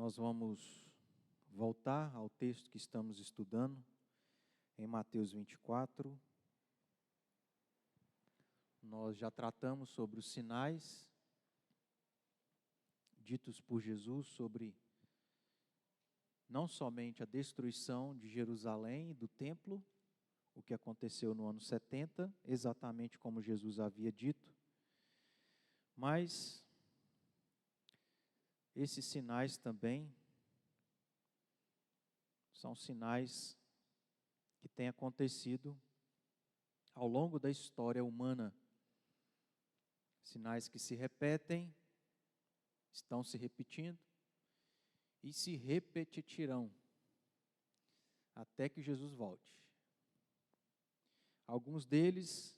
Nós vamos voltar ao texto que estamos estudando, em Mateus 24. Nós já tratamos sobre os sinais ditos por Jesus sobre não somente a destruição de Jerusalém e do templo, o que aconteceu no ano 70, exatamente como Jesus havia dito, mas esses sinais também são sinais que têm acontecido ao longo da história humana. Sinais que se repetem, estão se repetindo e se repetirão até que Jesus volte. Alguns deles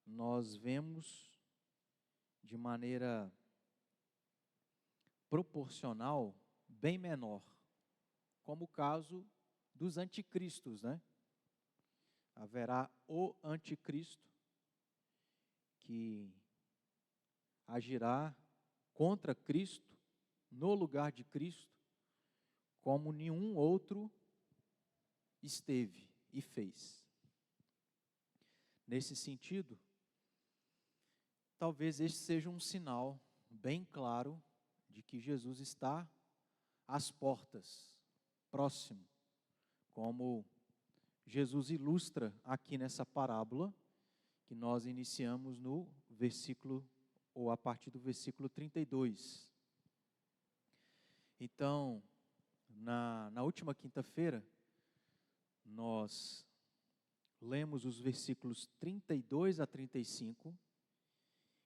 nós vemos de maneira proporcional bem menor, como o caso dos anticristos, né? Haverá o anticristo que agirá contra Cristo, no lugar de Cristo, como nenhum outro esteve e fez. Nesse sentido, talvez este seja um sinal bem claro de que Jesus está às portas, próximo, como Jesus ilustra aqui nessa parábola, que nós iniciamos no versículo, ou a partir do versículo 32. Então, na última quinta-feira, nós lemos os versículos 32 a 35,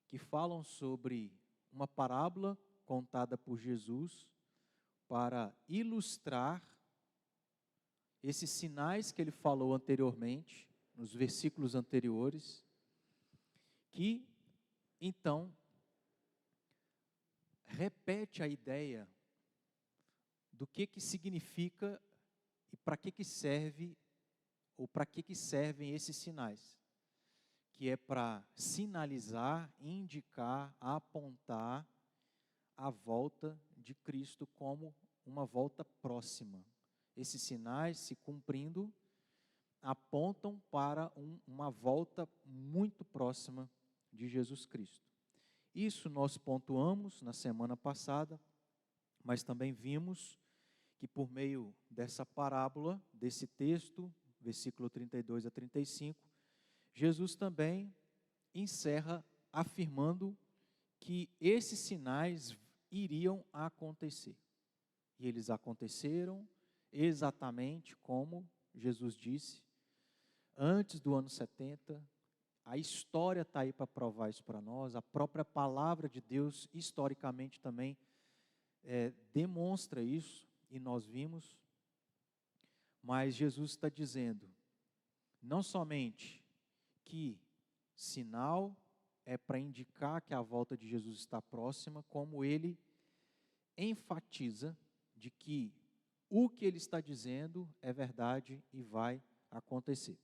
que falam sobre uma parábola contada por Jesus para ilustrar esses sinais que ele falou anteriormente, nos versículos anteriores, que então repete a ideia do que significa e para que serve, ou para que servem esses sinais, que é para sinalizar, indicar, apontar a volta de Cristo como uma volta próxima. Esses sinais, se cumprindo, apontam para uma volta muito próxima de Jesus Cristo. Isso nós pontuamos na semana passada, mas também vimos que por meio dessa parábola, desse texto, versículo 32 a 35, Jesus também encerra afirmando que esses sinais iriam acontecer. E eles aconteceram exatamente como Jesus disse, antes do ano 70, a história está aí para provar isso para nós, a própria palavra de Deus, historicamente também, demonstra isso, e nós vimos, mas Jesus está dizendo, não somente que sinal é para indicar que a volta de Jesus está próxima, como ele enfatiza de que o que ele está dizendo é verdade e vai acontecer.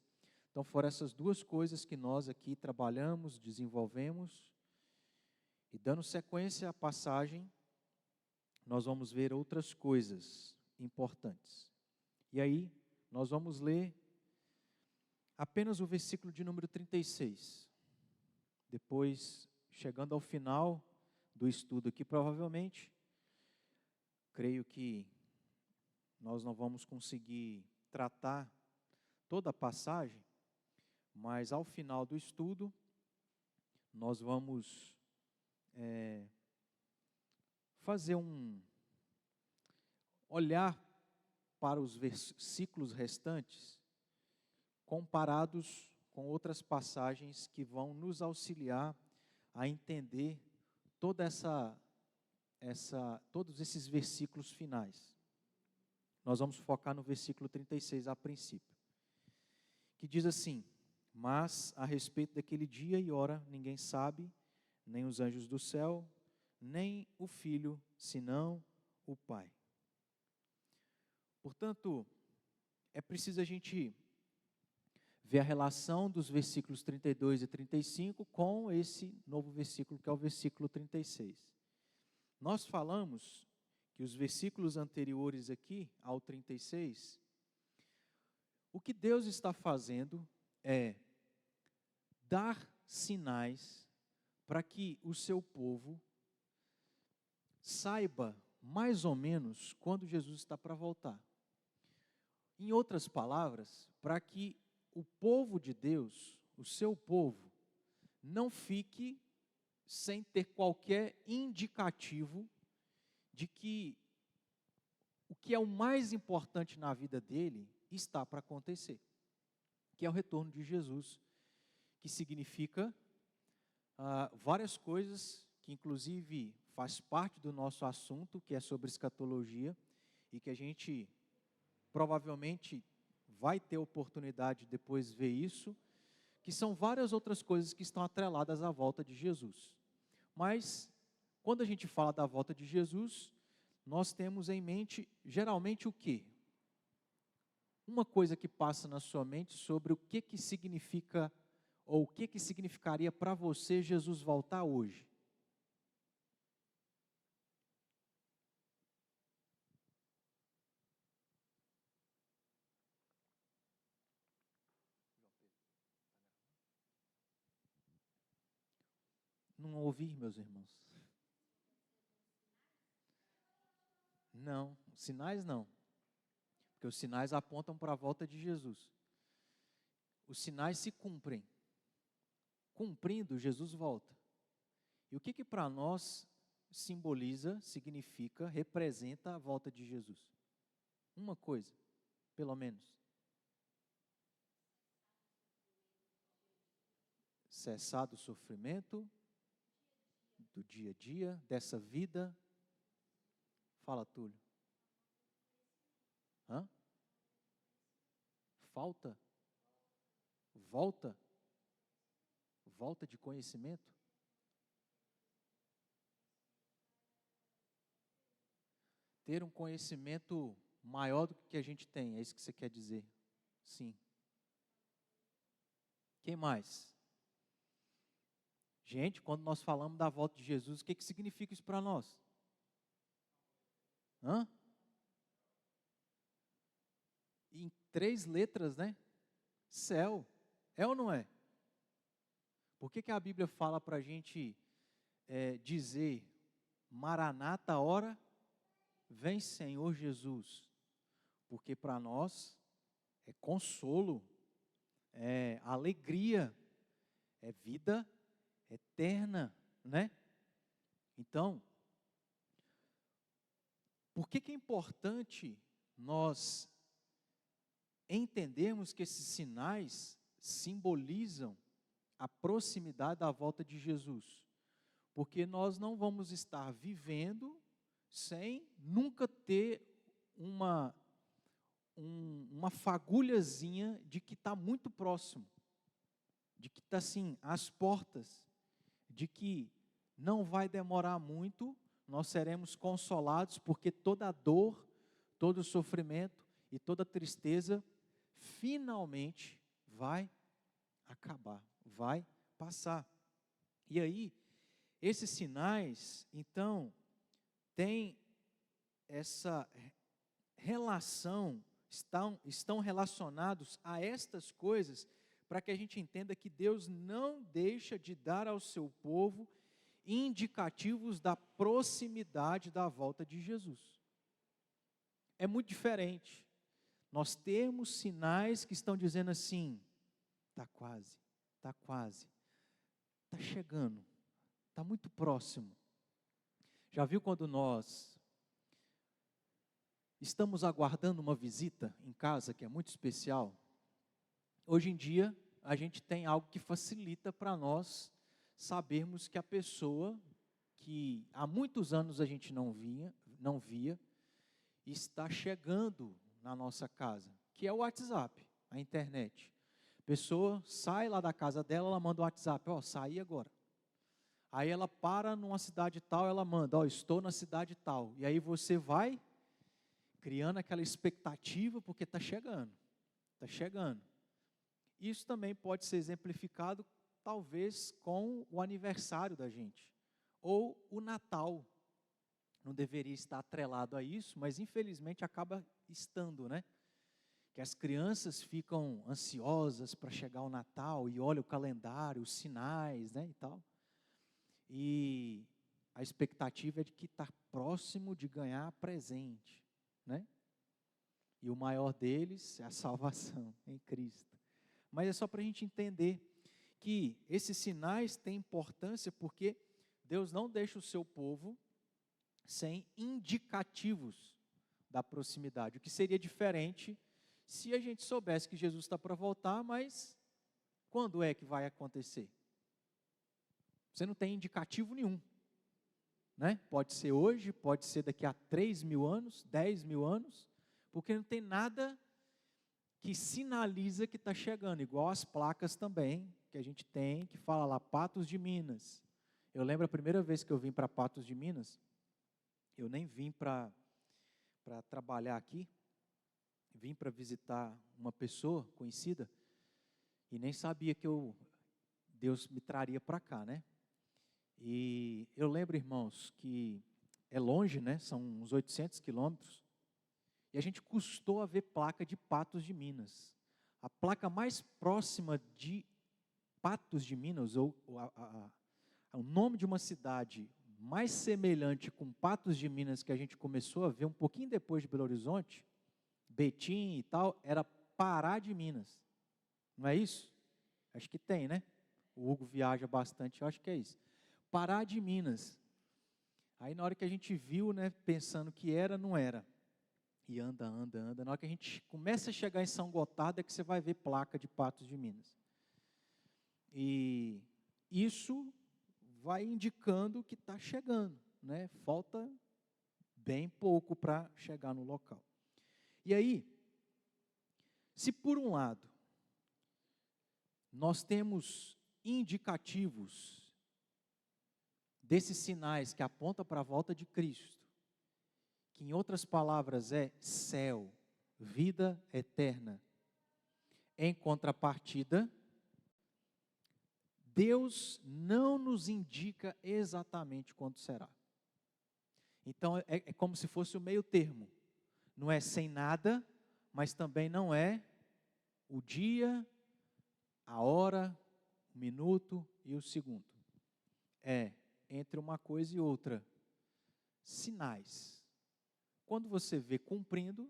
Então foram essas duas coisas que nós aqui trabalhamos, desenvolvemos, e dando sequência à passagem, nós vamos ver outras coisas importantes. E aí, nós vamos ler apenas o versículo de número 36. Depois, chegando ao final do estudo aqui, provavelmente, creio que nós não vamos conseguir tratar toda a passagem, mas ao final do estudo, nós vamos olhar para os versículos restantes, comparados com outras passagens que vão nos auxiliar a entender todos esses versículos finais. Nós vamos focar no versículo 36 a princípio, que diz assim: mas a respeito daquele dia e hora ninguém sabe, nem os anjos do céu, nem o Filho, senão o Pai. Portanto, é preciso a gente ver a relação dos versículos 32 e 35 com esse novo versículo, que é o versículo 36. Nós falamos que os versículos anteriores aqui, ao 36, o que Deus está fazendo é dar sinais para que o seu povo saiba mais ou menos quando Jesus está para voltar. Em outras palavras, para que o povo de Deus, o seu povo, não fique sem ter qualquer indicativo de que o que é o mais importante na vida dele está para acontecer, que é o retorno de Jesus, que significa várias coisas, que inclusive faz parte do nosso assunto, que é sobre escatologia, e que a gente provavelmente vai ter oportunidade de depois ver isso, que são várias outras coisas que estão atreladas à volta de Jesus. Mas, quando a gente fala da volta de Jesus, nós temos em mente, geralmente, o quê? Uma coisa que passa na sua mente sobre o que significa, ou o que significaria para você Jesus voltar hoje. Não ouvi, meus irmãos? Não, sinais não. Porque os sinais apontam para a volta de Jesus. Os sinais se cumprem. Cumprindo, Jesus volta. E o que para nós simboliza, significa, representa a volta de Jesus? Uma coisa, pelo menos. Cessar do sofrimento, do dia a dia, dessa vida. Fala, Túlio. Hã? Falta? Volta? Volta de conhecimento? Ter um conhecimento maior do que a gente tem, é isso que você quer dizer? Sim. Quem mais? Gente, quando nós falamos da volta de Jesus, o que significa isso para nós? Hã? Em 3 letras, né? Céu. É ou não é? Por que a Bíblia fala para a gente dizer, Maranata, ora, vem Senhor Jesus? Porque para nós é consolo, é alegria, é vida eterna, né? Então, por que é importante nós entendermos que esses sinais simbolizam a proximidade da volta de Jesus? Porque nós não vamos estar vivendo sem nunca ter uma fagulhazinha de que está muito próximo, de que está assim, às portas, de que não vai demorar muito, nós seremos consolados, porque toda dor, todo sofrimento e toda tristeza finalmente vai acabar, vai passar. E aí, esses sinais, então, têm essa relação, estão relacionados a estas coisas, para que a gente entenda que Deus não deixa de dar ao seu povo indicativos da proximidade da volta de Jesus. É muito diferente. Nós temos sinais que estão dizendo assim, está quase, está chegando, está muito próximo. Já viu quando nós estamos aguardando uma visita em casa que é muito especial? Hoje em dia, a gente tem algo que facilita para nós sabermos que a pessoa que há muitos anos a gente não via, está chegando na nossa casa, que é o WhatsApp, a internet. A pessoa sai lá da casa dela, ela manda o WhatsApp, saí agora. Aí ela para numa cidade tal, ela manda, estou na cidade tal. E aí você vai criando aquela expectativa, porque está chegando. Isso também pode ser exemplificado, talvez, com o aniversário da gente, ou o Natal. não deveria estar atrelado a isso, mas infelizmente acaba estando, né? Que as crianças ficam ansiosas para chegar o Natal e olham o calendário, os sinais, né, e tal. E a expectativa é de que está próximo de ganhar presente, né? E o maior deles é a salvação em Cristo. Mas é só para a gente entender que esses sinais têm importância porque Deus não deixa o seu povo sem indicativos da proximidade, o que seria diferente se a gente soubesse que Jesus está para voltar, mas quando é que vai acontecer? Você não tem indicativo nenhum, né? Pode ser hoje, pode ser daqui a 3.000 anos, 10.000 anos, porque não tem nada que sinaliza que está chegando, igual as placas também, que a gente tem, que fala lá, Patos de Minas. Eu lembro a primeira vez que eu vim para Patos de Minas, eu nem vim para trabalhar aqui, vim para visitar uma pessoa conhecida, e nem sabia que Deus me traria para cá, né? E eu lembro, irmãos, que é longe, né? São uns 800 quilômetros, e a gente custou a ver placa de Patos de Minas. A placa mais próxima de Patos de Minas, ou o nome de uma cidade mais semelhante com Patos de Minas, que a gente começou a ver um pouquinho depois de Belo Horizonte, Betim e tal, era Pará de Minas. Não é isso? Acho que tem, né? O Hugo viaja bastante, eu acho que é isso. Pará de Minas. Aí na hora que a gente viu, né, pensando que era, não era. E anda. Na hora que a gente começa a chegar em São Gotardo, é que você vai ver placa de Patos de Minas. E isso vai indicando que está chegando, né? Falta bem pouco para chegar no local. E aí, se por um lado, nós temos indicativos desses sinais que apontam para a volta de Cristo, que em outras palavras é céu, vida eterna. Em contrapartida, Deus não nos indica exatamente quando será. Então é como se fosse o meio termo. Não é sem nada, mas também não é o dia, a hora, o minuto e o segundo. É entre uma coisa e outra. Sinais. Quando você vê cumprindo,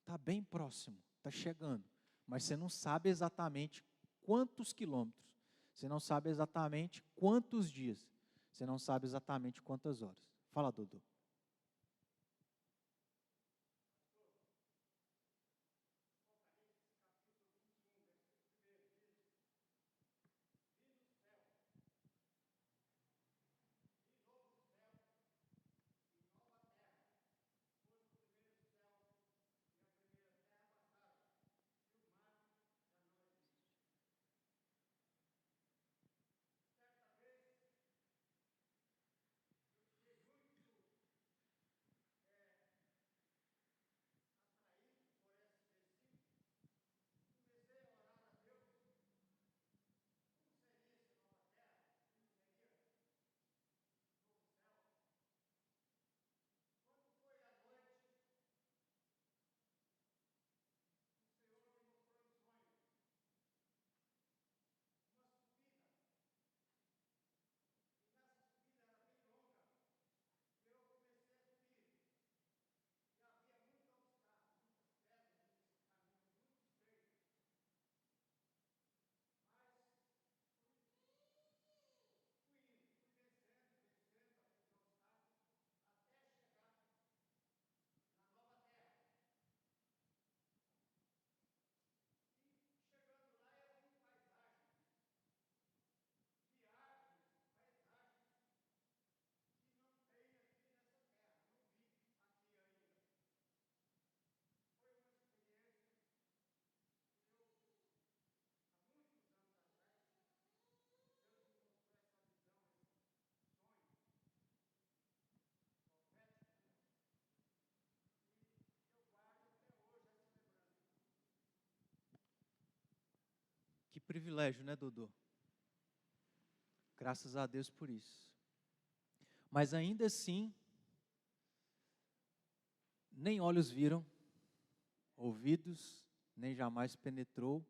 está bem próximo, está chegando. Mas você não sabe exatamente quantos quilômetros. Você não sabe exatamente quantos dias. Você não sabe exatamente quantas horas. Fala, Dodô. Que privilégio, né, Dodô? Graças a Deus por isso. Mas ainda assim, nem olhos viram, ouvidos nem jamais penetrou,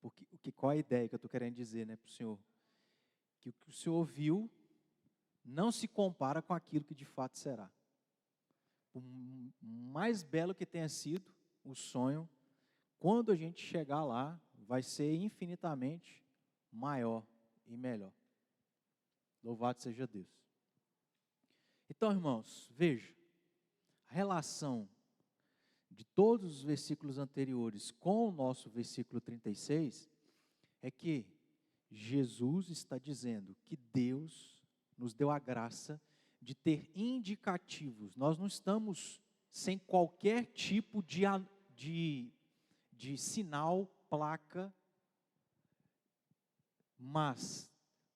porque qual a ideia que eu estou querendo dizer, né, para o senhor? Que o que o senhor ouviu não se compara com aquilo que de fato será. Por mais belo que tenha sido o sonho, quando a gente chegar lá, vai ser infinitamente maior e melhor. Louvado seja Deus. Então, irmãos, veja, a relação de todos os versículos anteriores com o nosso versículo 36 é que Jesus está dizendo que Deus nos deu a graça de ter indicativos. Nós não estamos sem qualquer tipo de sinal, placa, mas,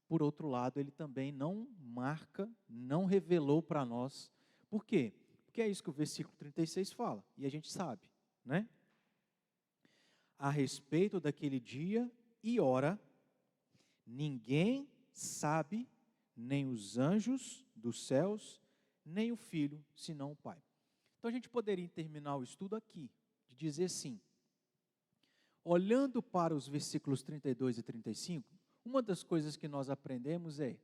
por outro lado, ele também não marca, não revelou para nós. Por quê? Porque é isso que o versículo 36 fala, e a gente sabe, né? A respeito daquele dia e hora, ninguém sabe, nem os anjos dos céus, nem o Filho, senão o Pai. Então a gente poderia terminar o estudo aqui, de dizer assim, olhando para os versículos 32 e 35, uma das coisas que nós aprendemos é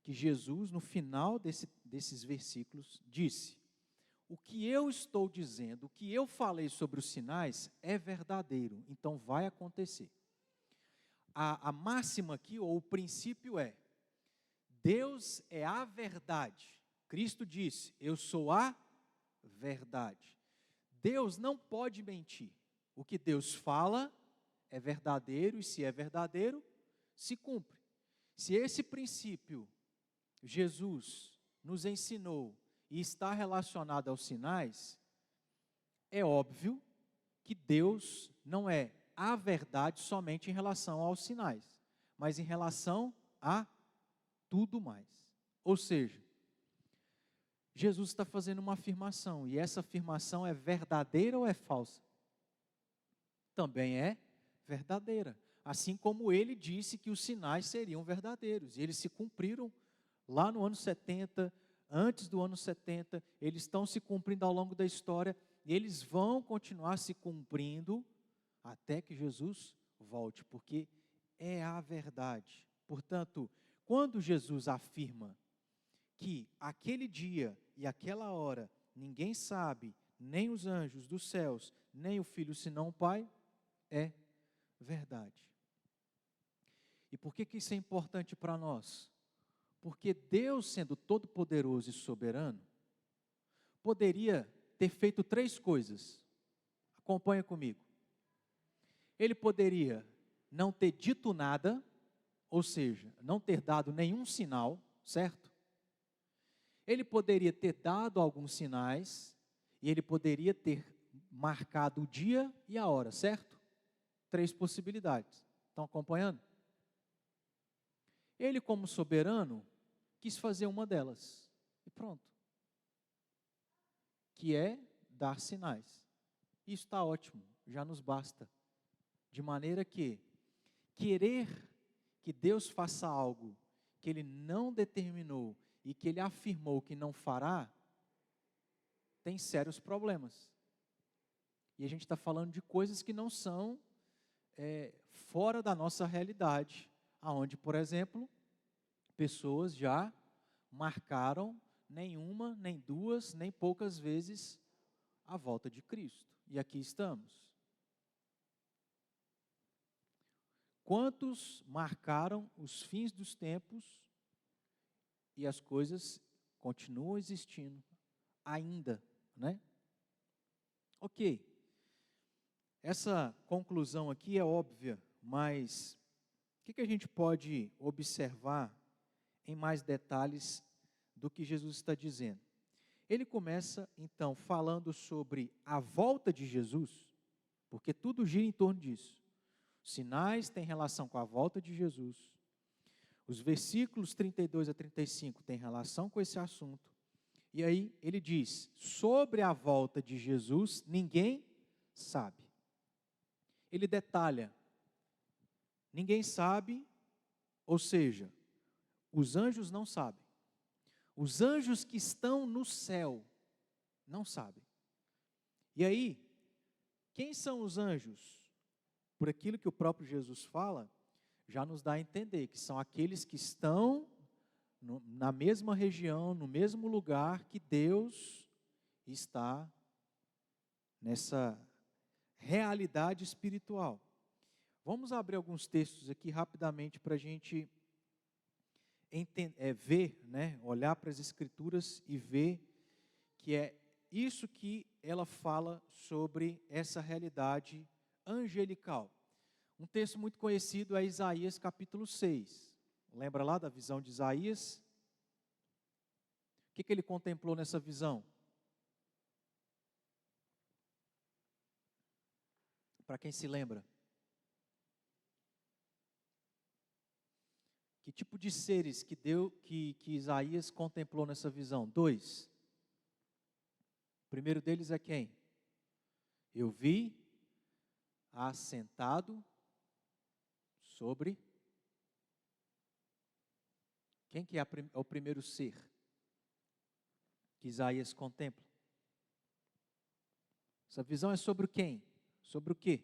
que Jesus, no final desses versículos, disse: o que eu estou dizendo, o que eu falei sobre os sinais é verdadeiro, então vai acontecer. A máxima aqui, ou o princípio é, Deus é a verdade. Cristo disse, eu sou a verdade. Deus não pode mentir. O que Deus fala é verdadeiro, e se é verdadeiro, se cumpre. Se esse princípio Jesus nos ensinou e está relacionado aos sinais, é óbvio que Deus não é a verdade somente em relação aos sinais, mas em relação a tudo mais. Ou seja, Jesus está fazendo uma afirmação, e essa afirmação é verdadeira ou é falsa? Também é verdadeira. Assim como ele disse que os sinais seriam verdadeiros, e eles se cumpriram lá no ano 70, antes do ano 70, eles estão se cumprindo ao longo da história, e eles vão continuar se cumprindo até que Jesus volte, porque é a verdade. Portanto, quando Jesus afirma que aquele dia e aquela hora ninguém sabe, nem os anjos dos céus, nem o Filho, senão o Pai, é verdade. E por que isso é importante para nós? Porque Deus, sendo todo-poderoso e soberano, poderia ter feito 3 coisas. Acompanha comigo. Ele poderia não ter dito nada, ou seja, não ter dado nenhum sinal, certo? Ele poderia ter dado alguns sinais, e ele poderia ter marcado o dia e a hora, certo? 3 possibilidades. Estão acompanhando? Ele, como soberano, quis fazer uma delas, e pronto. Que é dar sinais. Isso está ótimo, já nos basta. De maneira que querer que Deus faça algo que Ele não determinou e que Ele afirmou que não fará, tem sérios problemas. E a gente está falando de coisas que não são fora da nossa realidade, aonde, por exemplo, pessoas já marcaram nenhuma, nem duas, nem poucas vezes a volta de Cristo. E aqui estamos. Quantos marcaram os fins dos tempos e as coisas continuam existindo ainda, né? Ok. Essa conclusão aqui é óbvia, mas o que a gente pode observar em mais detalhes do que Jesus está dizendo? Ele começa, então, falando sobre a volta de Jesus, porque tudo gira em torno disso. Os sinais têm relação com a volta de Jesus. Os versículos 32 a 35 têm relação com esse assunto. E aí ele diz, sobre a volta de Jesus, ninguém sabe. Ele detalha, ninguém sabe, ou seja, os anjos não sabem. Os anjos que estão no céu não sabem. E aí, quem são os anjos? Por aquilo que o próprio Jesus fala, já nos dá a entender que são aqueles que estão na mesma região, no mesmo lugar que Deus está nessa realidade espiritual. Vamos abrir alguns textos aqui rapidamente para a gente ver, né, olhar para as Escrituras e ver que é isso que ela fala sobre essa realidade angelical. Um texto muito conhecido é Isaías capítulo 6. Lembra lá da visão de Isaías? O que ele contemplou nessa visão? Para quem se lembra? Que tipo de seres que Isaías contemplou nessa visão? 2. O primeiro deles é quem? Eu vi assentado sobre... Quem que é o primeiro ser que Isaías contempla? Essa visão é sobre quem? Sobre o quê?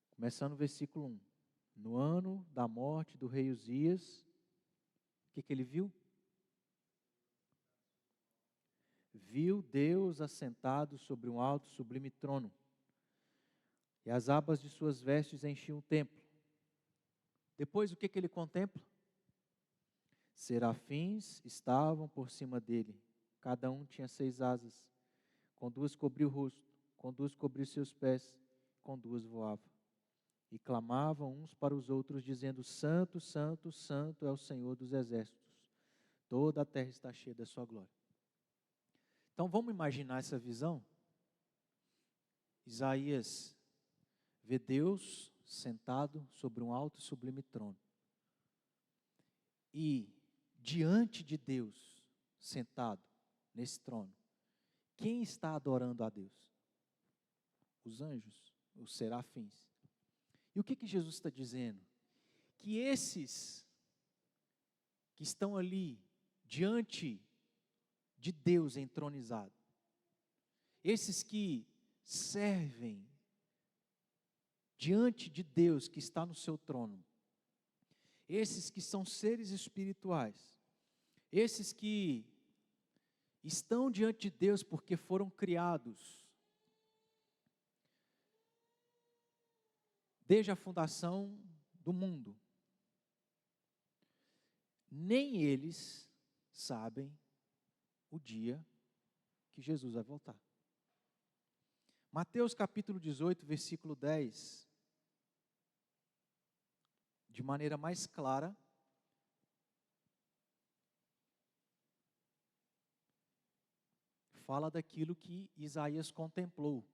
Começando o versículo 1. No ano da morte do rei Uzias, o que ele viu? Viu Deus assentado sobre um alto sublime trono, e as abas de suas vestes enchiam o templo. Depois, o que ele contempla? Serafins estavam por cima dele, cada um tinha 6 asas, com 2 cobria o rosto, com 2 cobria os seus pés, com 2 voava. E clamavam uns para os outros, dizendo: Santo, Santo, Santo é o Senhor dos exércitos, toda a terra está cheia da sua glória. Então vamos imaginar essa visão? Isaías vê Deus sentado sobre um alto e sublime trono. E diante de Deus, sentado nesse trono, quem está adorando a Deus? Os anjos, os serafins. E o que Jesus está dizendo? Que esses que estão ali diante de Deus entronizado, esses que servem diante de Deus que está no seu trono, esses que são seres espirituais, esses que estão diante de Deus porque foram criados desde a fundação do mundo, nem eles sabem o dia que Jesus vai voltar. Mateus capítulo 18, versículo 10, de maneira mais clara, fala daquilo que Isaías contemplou.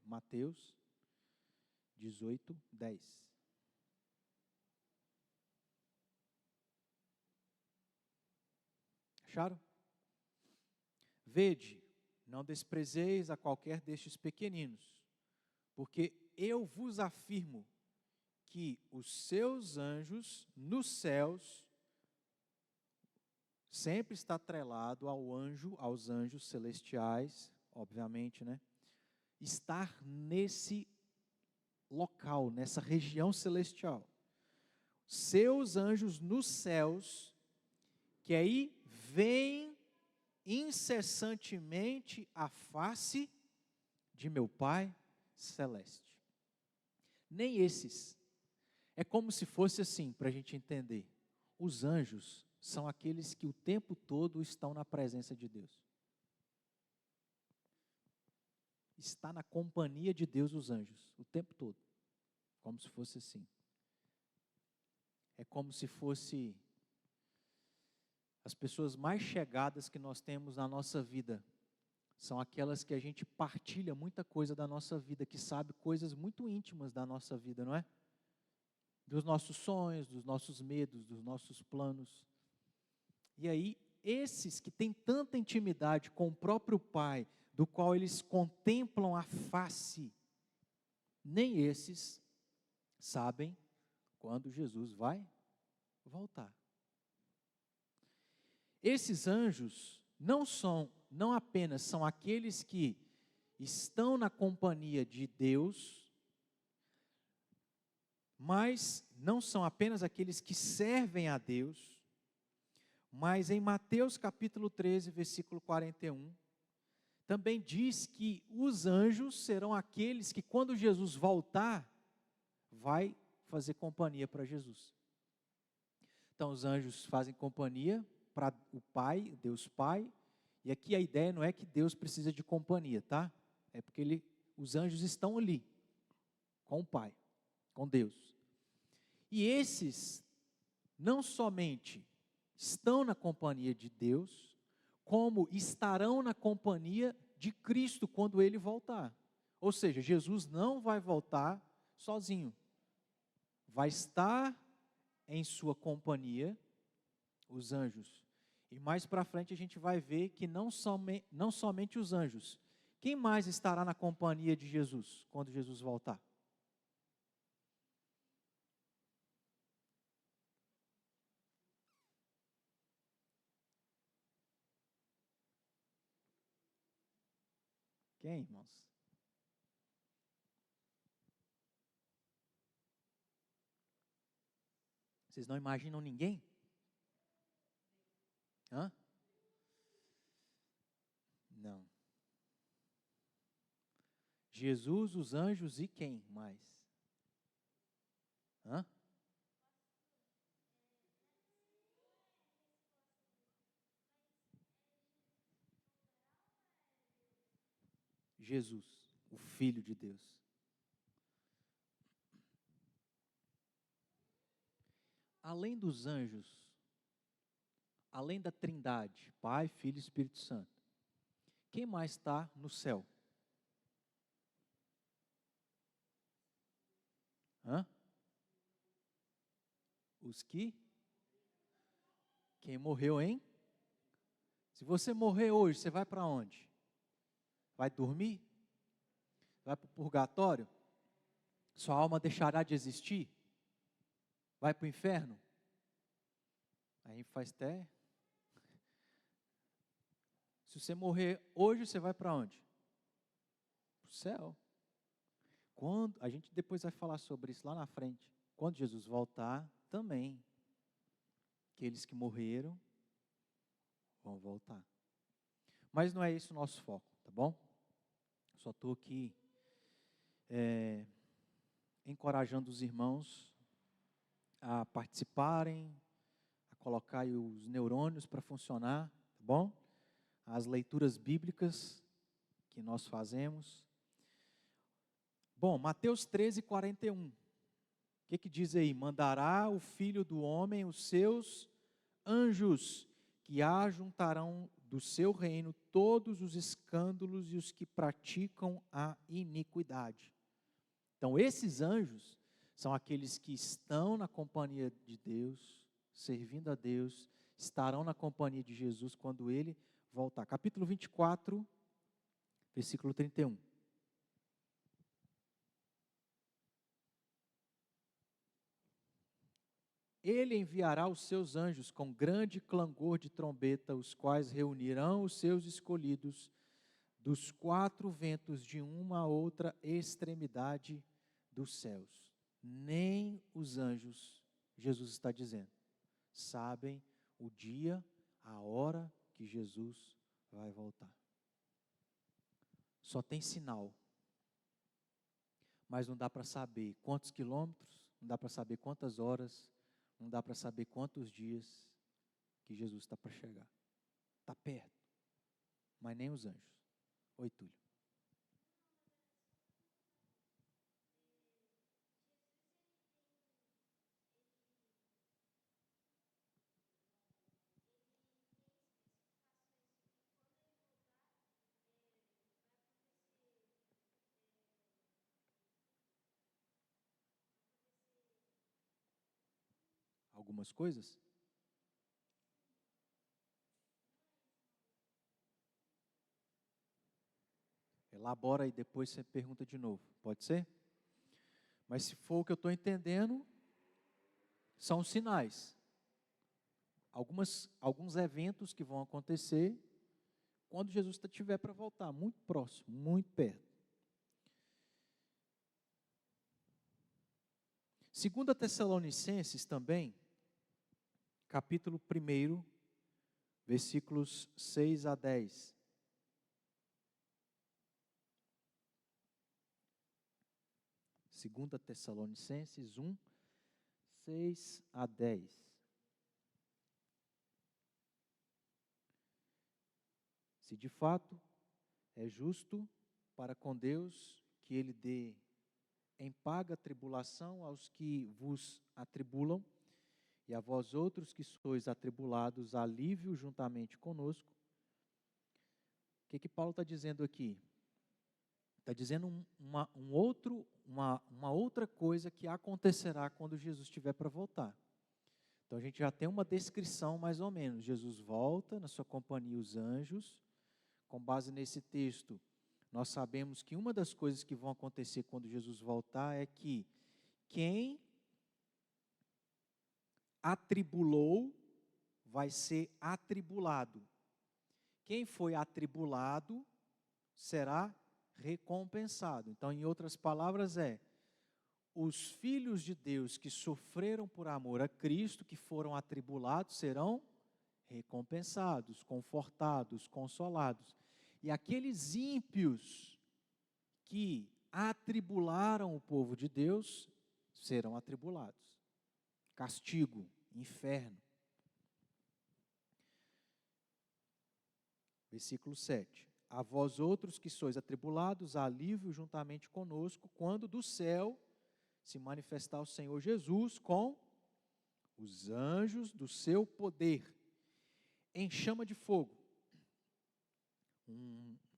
Mateus 18, 10. Acharam? Vede, não desprezeis a qualquer destes pequeninos, porque eu vos afirmo que os seus anjos nos céus sempre está atrelado aos anjos celestiais, obviamente, né? Estar nesse local, nessa região celestial. Seus anjos nos céus, que aí veem incessantemente a face de meu Pai celeste. Nem esses. É como se fosse assim, para a gente entender. Os anjos são aqueles que o tempo todo estão na presença de Deus. Está na companhia de Deus os anjos, o tempo todo. Como se fosse assim. É como se fosse as pessoas mais chegadas que nós temos na nossa vida. São aquelas que a gente partilha muita coisa da nossa vida, que sabe coisas muito íntimas da nossa vida, não é? Dos nossos sonhos, dos nossos medos, dos nossos planos. E aí, esses que têm tanta intimidade com o próprio Pai, do qual eles contemplam a face, nem esses sabem quando Jesus vai voltar. Esses anjos não apenas são aqueles que estão na companhia de Deus, mas não são apenas aqueles que servem a Deus, mas em Mateus capítulo 13, versículo 41, também diz que os anjos serão aqueles que quando Jesus voltar, vai fazer companhia para Jesus. Então os anjos fazem companhia para o Pai, Deus Pai, e aqui a ideia não é que Deus precisa de companhia, tá? É porque os anjos estão ali, com o Pai, com Deus. E esses não somente estão na companhia de Deus, como estarão na companhia de Cristo quando Ele voltar. Ou seja, Jesus não vai voltar sozinho. Vai estar em sua companhia, os anjos. E mais para frente a gente vai ver que não somente os anjos. Quem mais estará na companhia de Jesus quando Jesus voltar? Quem, irmãos? Vocês não imaginam ninguém? Hã? Não. Jesus, os anjos e quem mais? Hã? Jesus, o Filho de Deus. Além dos anjos, além da Trindade, Pai, Filho e Espírito Santo, quem mais está no céu? Hã? Os que? Quem morreu, hein? Se você morrer hoje, você vai para onde? Vai dormir? Vai para o purgatório? Sua alma deixará de existir? Vai para o inferno? Aí faz até. Se você morrer hoje, você vai para onde? Para o céu. Quando, a gente depois vai falar sobre isso lá na frente. Quando Jesus voltar, também. Aqueles que morreram vão voltar. Mas não é esse o nosso foco, tá bom? Só estou aqui encorajando os irmãos a participarem, a colocar aí os neurônios para funcionar, tá bom? As leituras bíblicas que nós fazemos. Bom, Mateus 13, 41. O que diz aí? Mandará o Filho do Homem os seus anjos, que ajuntarão do seu reino todos os escândalos e os que praticam a iniquidade. Então, esses anjos são aqueles que estão na companhia de Deus, servindo a Deus, estarão na companhia de Jesus quando Ele voltar. Capítulo 24, versículo 31. Ele enviará os seus anjos com grande clangor de trombeta, os quais reunirão os seus escolhidos dos quatro ventos de uma a outra extremidade dos céus. Nem os anjos, Jesus está dizendo, sabem o dia, a hora que Jesus vai voltar. Só tem sinal, mas não dá para saber quantos quilômetros, não dá para saber quantas horas, não dá para saber quantos dias que Jesus está para chegar. Está perto, mas nem os anjos. Oi, Túlio. Algumas coisas? Elabora e depois você pergunta de novo, pode ser? Mas se for o que eu estou entendendo, são sinais. alguns eventos que vão acontecer quando Jesus estiver para voltar, muito próximo, muito perto. 2 Tessalonicenses também, capítulo 1, versículos 6 a 10. Segunda Tessalonicenses 1, 6 a 10. Se de fato é justo para com Deus que Ele dê em paga tribulação aos que vos atribulam, e a vós outros que sois atribulados, alívio juntamente conosco. O que Paulo está dizendo aqui? Está dizendo uma outra coisa que acontecerá quando Jesus estiver para voltar. Então a gente já tem uma descrição mais ou menos. Jesus volta, na sua companhia os anjos. Com base nesse texto, nós sabemos que uma das coisas que vão acontecer quando Jesus voltar é que quem atribulou vai ser atribulado. Quem foi atribulado será recompensado. Então, em outras palavras, os filhos de Deus que sofreram por amor a Cristo, que foram atribulados, serão recompensados, confortados, consolados. E aqueles ímpios que atribularam o povo de Deus, serão atribulados. Castigo, inferno. Versículo 7. A vós outros que sois atribulados, alívio juntamente conosco, quando do céu se manifestar o Senhor Jesus com os anjos do seu poder, em chama de fogo.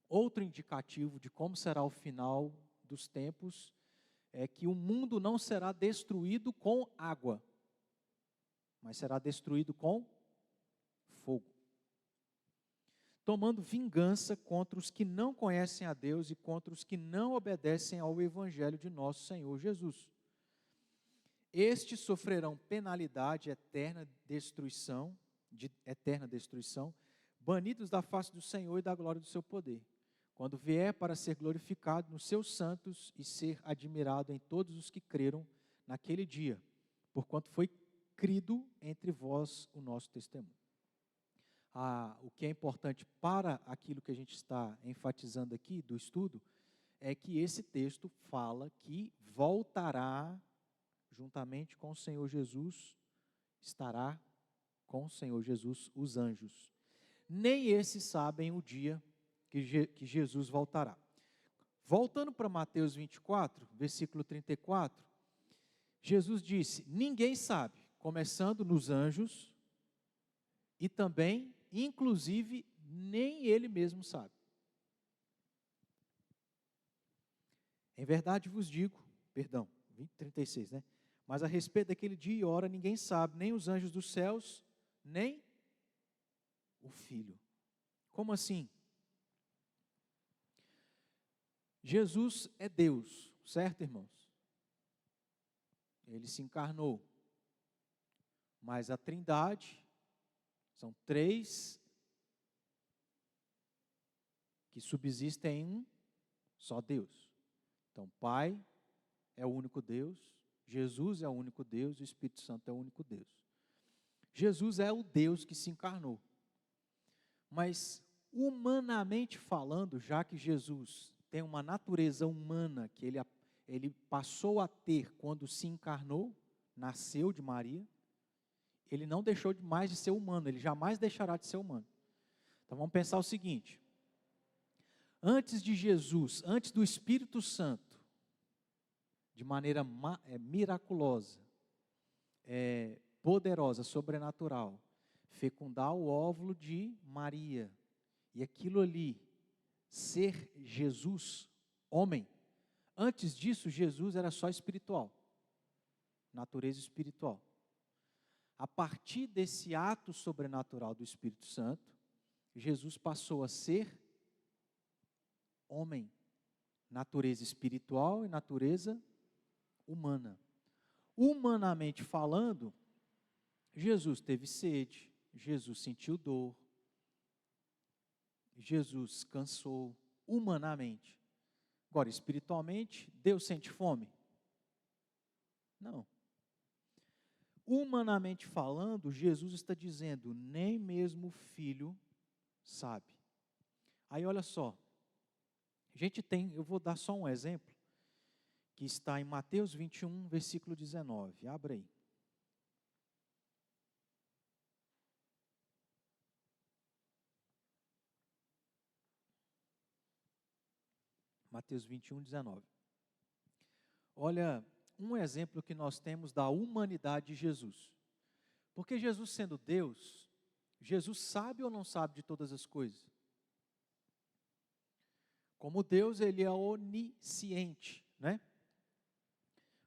Outro indicativo de como será o final dos tempos é que o mundo não será destruído com água, mas será destruído com fogo, tomando vingança contra os que não conhecem a Deus e contra os que não obedecem ao Evangelho de nosso Senhor Jesus. Estes sofrerão penalidade eterna destruição, banidos da face do Senhor e da glória do seu poder, quando vier para ser glorificado nos seus santos e ser admirado em todos os que creram naquele dia, porquanto foi crido entre vós o nosso testemunho. O que é importante para aquilo que a gente está enfatizando aqui do estudo, é que esse texto fala que voltará juntamente com o Senhor Jesus, estará com o Senhor Jesus os anjos. Nem esses sabem o dia que Jesus voltará. Voltando para Mateus 24, versículo 34, Jesus disse: ninguém sabe, começando nos anjos, e também, inclusive, nem ele mesmo sabe. Em verdade vos digo, 36, né? Mas a respeito daquele dia e hora, ninguém sabe, nem os anjos dos céus, nem o Filho. Como assim? Jesus é Deus, certo, irmãos? Ele se encarnou. Mas a Trindade, são três que subsistem em um só Deus. Então, Pai é o único Deus, Jesus é o único Deus, o Espírito Santo é o único Deus. Jesus é o Deus que se encarnou. Mas, humanamente falando, já que Jesus tem uma natureza humana que ele passou a ter quando se encarnou, nasceu de Maria, ele não deixou mais de ser humano, ele jamais deixará de ser humano. Então vamos pensar o seguinte: antes de Jesus, antes do Espírito Santo, de maneira miraculosa, poderosa, sobrenatural, fecundar o óvulo de Maria, e aquilo ali ser Jesus, homem, antes disso Jesus era só espiritual, natureza espiritual. A partir desse ato sobrenatural do Espírito Santo, Jesus passou a ser homem, natureza espiritual e natureza humana. Humanamente falando, Jesus teve sede, Jesus sentiu dor, Jesus cansou humanamente. Agora, espiritualmente, Deus sente fome? Não. Humanamente falando, Jesus está dizendo, nem mesmo o Filho sabe. Aí olha só, eu vou dar só um exemplo, que está em Mateus 21, versículo 19. Abra aí. Mateus 21, 19. Olha, um exemplo que nós temos da humanidade de Jesus. Porque Jesus sendo Deus, Jesus sabe ou não sabe de todas as coisas? Como Deus, ele é onisciente, né?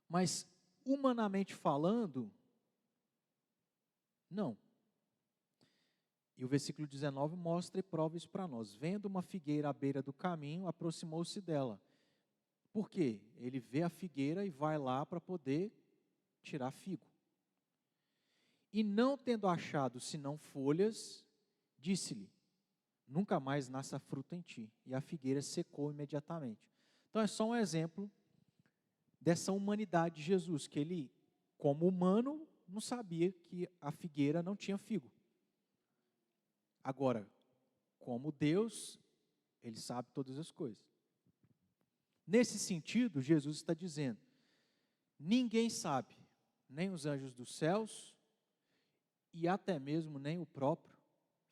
Mas, humanamente falando, não. E o versículo 19 mostra e prova isso para nós. Vendo uma figueira à beira do caminho, aproximou-se dela. Por quê? Ele vê a figueira e vai lá para poder tirar figo. E não tendo achado senão folhas, disse-lhe, nunca mais nasça fruto em ti. E a figueira secou imediatamente. Então é só um exemplo dessa humanidade de Jesus, que ele, como humano, não sabia que a figueira não tinha figo. Agora, como Deus, ele sabe todas as coisas. Nesse sentido, Jesus está dizendo, ninguém sabe, nem os anjos dos céus, e até mesmo nem o próprio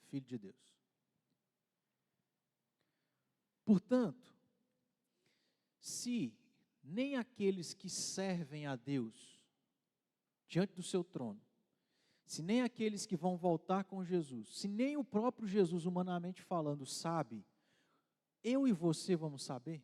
Filho de Deus. Portanto, se nem aqueles que servem a Deus diante do seu trono, se nem aqueles que vão voltar com Jesus, se nem o próprio Jesus, humanamente falando, sabe, eu e você vamos saber?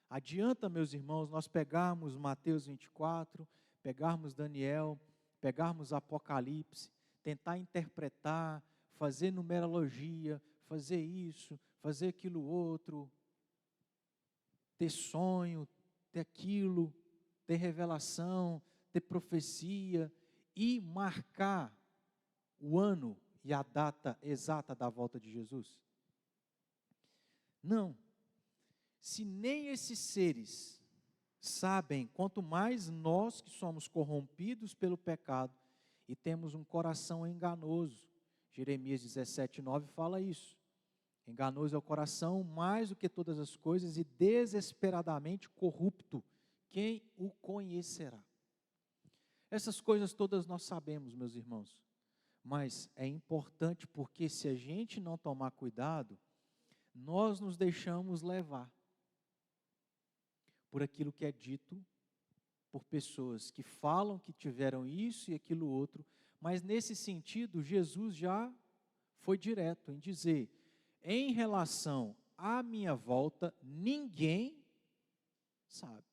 Adianta, meus irmãos, nós pegarmos Mateus 24, pegarmos Daniel, pegarmos Apocalipse, tentar interpretar, fazer numerologia, fazer isso, fazer aquilo outro, ter sonho, ter aquilo, ter revelação, ter profecia e marcar o ano e a data exata da volta de Jesus? Não. Se nem esses seres sabem, quanto mais nós que somos corrompidos pelo pecado e temos um coração enganoso. Jeremias 17, 9 fala isso. Enganoso é o coração mais do que todas as coisas e desesperadamente corrupto. Quem o conhecerá? Essas coisas todas nós sabemos, meus irmãos. Mas é importante porque se a gente não tomar cuidado, nós nos deixamos levar por aquilo que é dito por pessoas que falam que tiveram isso e aquilo outro, mas nesse sentido Jesus já foi direto em dizer, em relação à minha volta, ninguém sabe.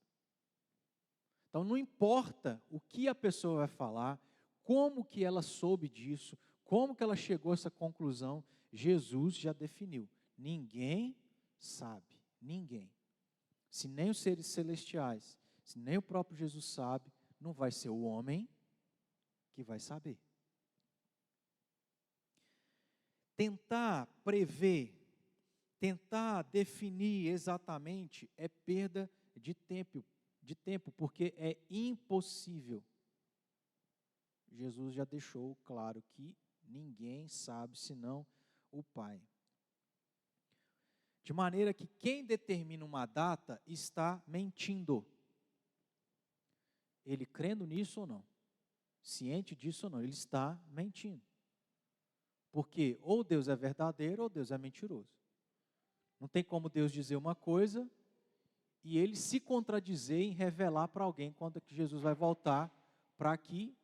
Então não importa o que a pessoa vai falar, como que ela soube disso, como que ela chegou a essa conclusão, Jesus já definiu, ninguém sabe, ninguém. Se nem os seres celestiais, se nem o próprio Jesus sabe, não vai ser o homem que vai saber. Tentar prever, tentar definir exatamente é perda de tempo, porque é impossível. Jesus já deixou claro que ninguém sabe senão o Pai. De maneira que quem determina uma data está mentindo. Ele crendo nisso ou não, ciente disso ou não, ele está mentindo. Porque ou Deus é verdadeiro ou Deus é mentiroso. Não tem como Deus dizer uma coisa e ele se contradizer em revelar para alguém quando que Jesus vai voltar, para que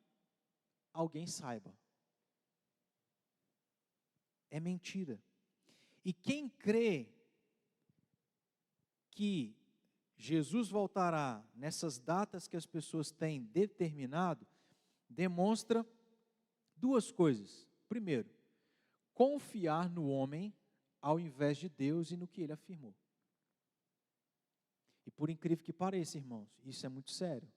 alguém saiba. É mentira. E quem crê que Jesus voltará nessas datas que as pessoas têm determinado, demonstra duas coisas. Primeiro, confiar no homem ao invés de Deus e no que ele afirmou. E por incrível que pareça, irmãos, isso é muito sério.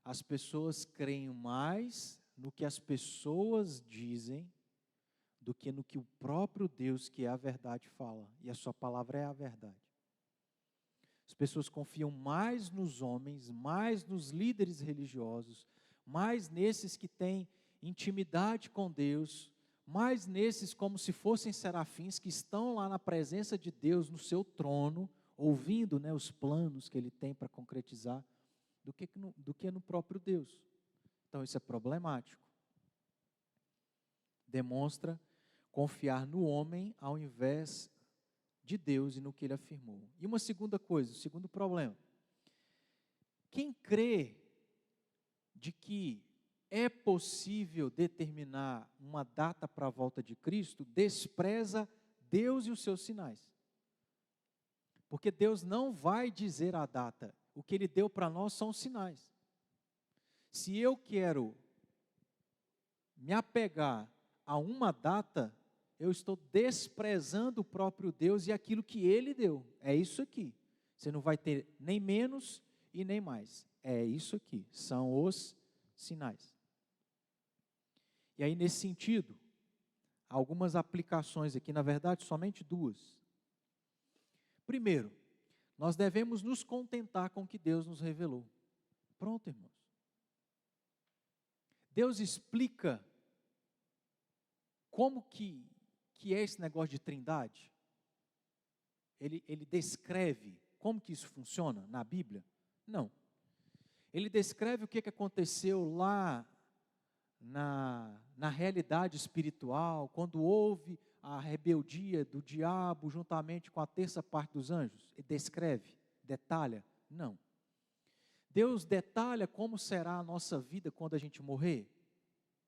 As pessoas creem mais no que as pessoas dizem do que no que o próprio Deus, que é a verdade, fala. E a sua palavra é a verdade. As pessoas confiam mais nos homens, mais nos líderes religiosos, mais nesses que têm intimidade com Deus, mais nesses como se fossem serafins que estão lá na presença de Deus, no seu trono, ouvindo, né, os planos que Ele tem para concretizar, do que no próprio Deus. Então isso é problemático. Demonstra confiar no homem ao invés de Deus e no que Ele afirmou. E uma segunda coisa, o segundo problema. Quem crê de que é possível determinar uma data para a volta de Cristo, despreza Deus e os seus sinais. Porque Deus não vai dizer a data. O que Ele deu para nós são os sinais. Se eu quero me apegar a uma data, eu estou desprezando o próprio Deus e aquilo que Ele deu. É isso aqui. Você não vai ter nem menos e nem mais. É isso aqui. São os sinais. E aí, nesse sentido, algumas aplicações aqui, na verdade, somente duas. Primeiro, nós devemos nos contentar com o que Deus nos revelou. Pronto, irmãos. Deus explica como que é esse negócio de trindade. Ele descreve como que isso funciona na Bíblia? Não. Ele descreve o que aconteceu lá na realidade espiritual, quando houve a rebeldia do diabo juntamente com a terça parte dos anjos. Ele descreve, detalha? Não. Deus detalha como será a nossa vida quando a gente morrer?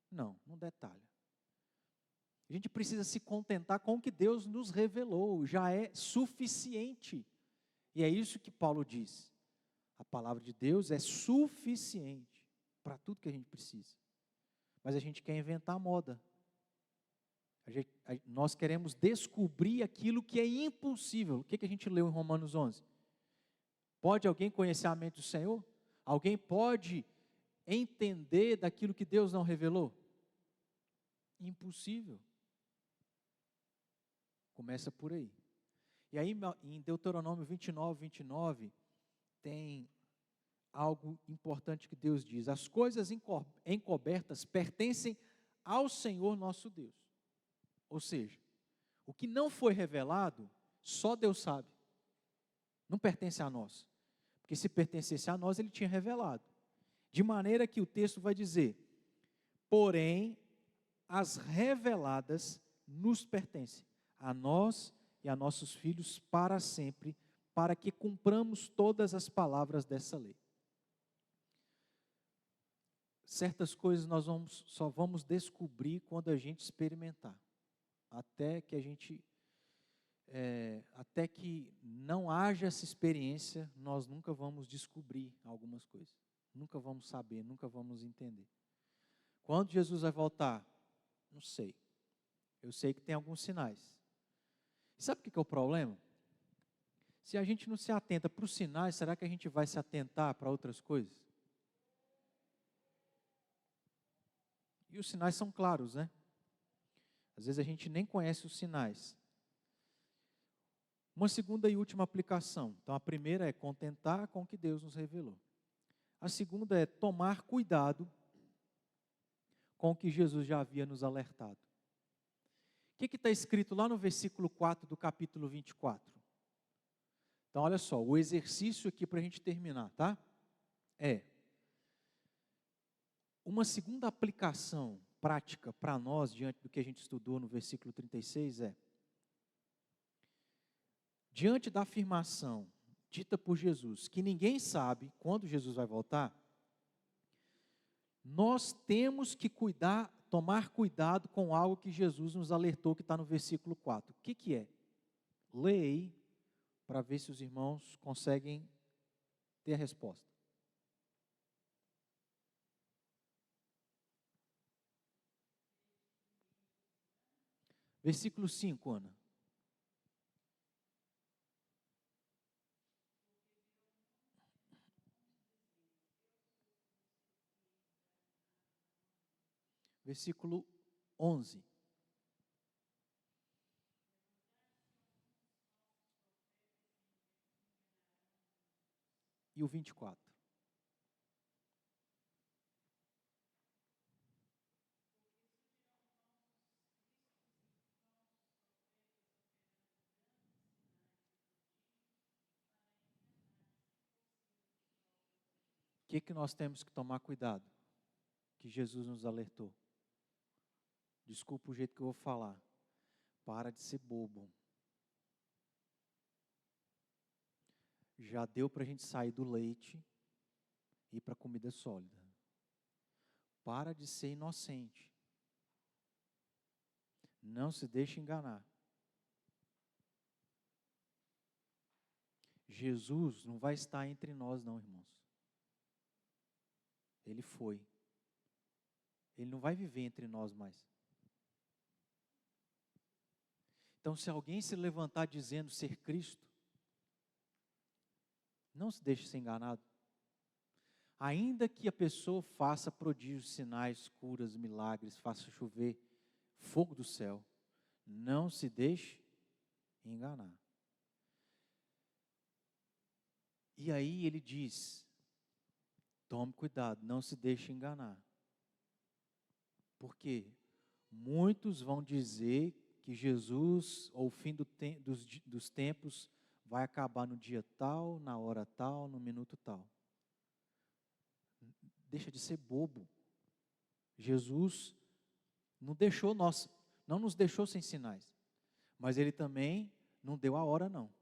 Não, não detalha. A gente precisa se contentar com o que Deus nos revelou, já é suficiente. E é isso que Paulo diz. A palavra de Deus é suficiente para tudo que a gente precisa. Mas a gente quer inventar moda. Nós queremos descobrir aquilo que é impossível. O que a gente leu em Romanos 11? Pode alguém conhecer a mente do Senhor? Alguém pode entender daquilo que Deus não revelou? Impossível. Começa por aí. E aí em Deuteronômio 29, tem algo importante que Deus diz. As coisas encobertas pertencem ao Senhor nosso Deus. Ou seja, o que não foi revelado, só Deus sabe. Não pertence a nós. Porque se pertencesse a nós, Ele tinha revelado. De maneira que o texto vai dizer, porém, as reveladas nos pertencem, a nós e a nossos filhos para sempre, para que cumpramos todas as palavras dessa lei. Certas coisas nós só vamos descobrir quando a gente experimentar. Até que não haja essa experiência, nós nunca vamos descobrir algumas coisas. Nunca vamos saber, nunca vamos entender. Quando Jesus vai voltar? Não sei. Eu sei que tem alguns sinais. E sabe o que é o problema? Se a gente não se atenta para os sinais, será que a gente vai se atentar para outras coisas? E os sinais são claros, né? Às vezes a gente nem conhece os sinais. Uma segunda e última aplicação. Então, a primeira é contentar com o que Deus nos revelou. A segunda é tomar cuidado com o que Jesus já havia nos alertado. O que está escrito lá no versículo 4 do capítulo 24? Então, olha só, o exercício aqui para a gente terminar, tá? Uma segunda aplicação prática para nós, diante do que a gente estudou no versículo 36, diante da afirmação dita por Jesus, que ninguém sabe quando Jesus vai voltar, nós temos que tomar cuidado com algo que Jesus nos alertou, que está no versículo 4. O que é? Lê aí, para ver se os irmãos conseguem ter a resposta. Versículo 5, Ana. versículo 11. E o 24. O que nós temos que tomar cuidado? Que Jesus nos alertou. Desculpa o jeito que eu vou falar. Para de ser bobo. Já deu para a gente sair do leite e ir para a comida sólida. Para de ser inocente. Não se deixe enganar. Jesus não vai estar entre nós não, irmãos. Ele foi. Ele não vai viver entre nós mais. Então, se alguém se levantar dizendo ser Cristo, não se deixe ser enganado. Ainda que a pessoa faça prodígios, sinais, curas, milagres, faça chover fogo do céu, não se deixe enganar. E aí ele diz, tome cuidado, não se deixe enganar. Porque muitos vão dizer que Jesus, ou o fim dos tempos, vai acabar no dia tal, na hora tal, no minuto tal. Deixa de ser bobo. Jesus não nos deixou sem sinais. Mas Ele também não deu a hora não.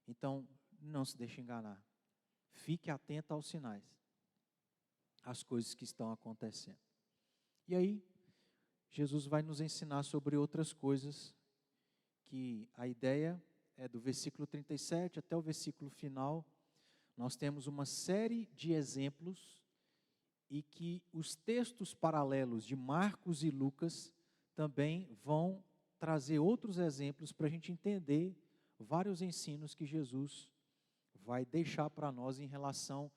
Então, não se deixe enganar. Fique atento aos sinais. Às coisas que estão acontecendo. E aí, Jesus vai nos ensinar sobre outras coisas, que a ideia é do versículo 37 até o versículo final. Nós temos uma série de exemplos e que os textos paralelos de Marcos e Lucas também vão trazer outros exemplos para a gente entender vários ensinos que Jesus vai deixar para nós em relação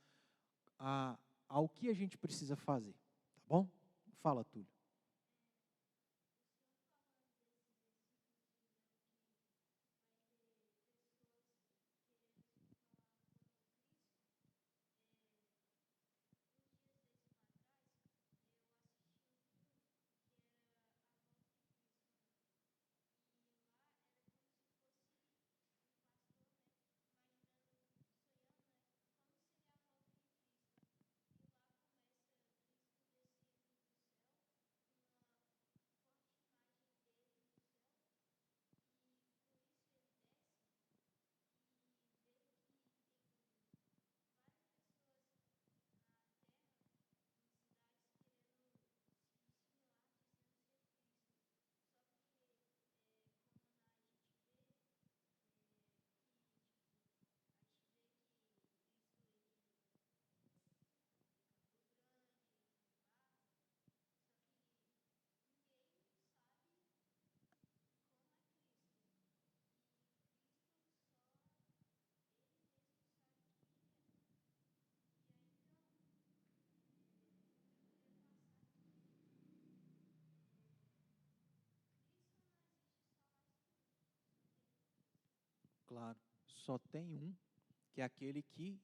ao que a gente precisa fazer. Tá bom? Fala, Túlio. Claro, só tem um, que é aquele que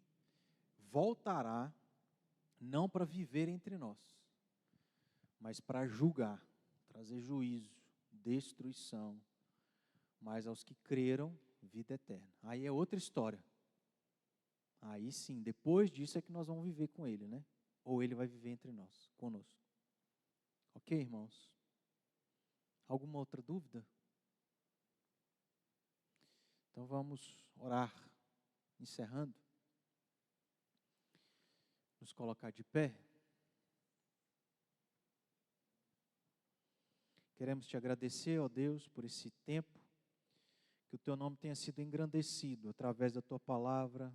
voltará, não para viver entre nós, mas para julgar, trazer juízo, destruição, mas aos que creram, vida eterna. Aí é outra história. Aí sim, depois disso é que nós vamos viver com Ele, né? Ou Ele vai viver entre nós, conosco. Ok, irmãos? Alguma outra dúvida? Então vamos orar, encerrando. Nos colocar de pé. Queremos te agradecer, ó Deus, por esse tempo, que o teu nome tenha sido engrandecido através da tua palavra,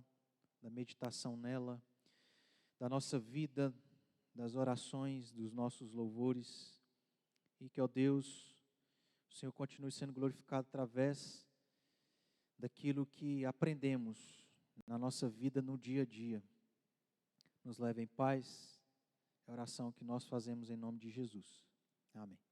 da meditação nela, da nossa vida, das orações, dos nossos louvores, e que, ó Deus, o Senhor continue sendo glorificado através daquilo que aprendemos na nossa vida no dia a dia. Nos leve em paz, é a oração que nós fazemos em nome de Jesus. Amém.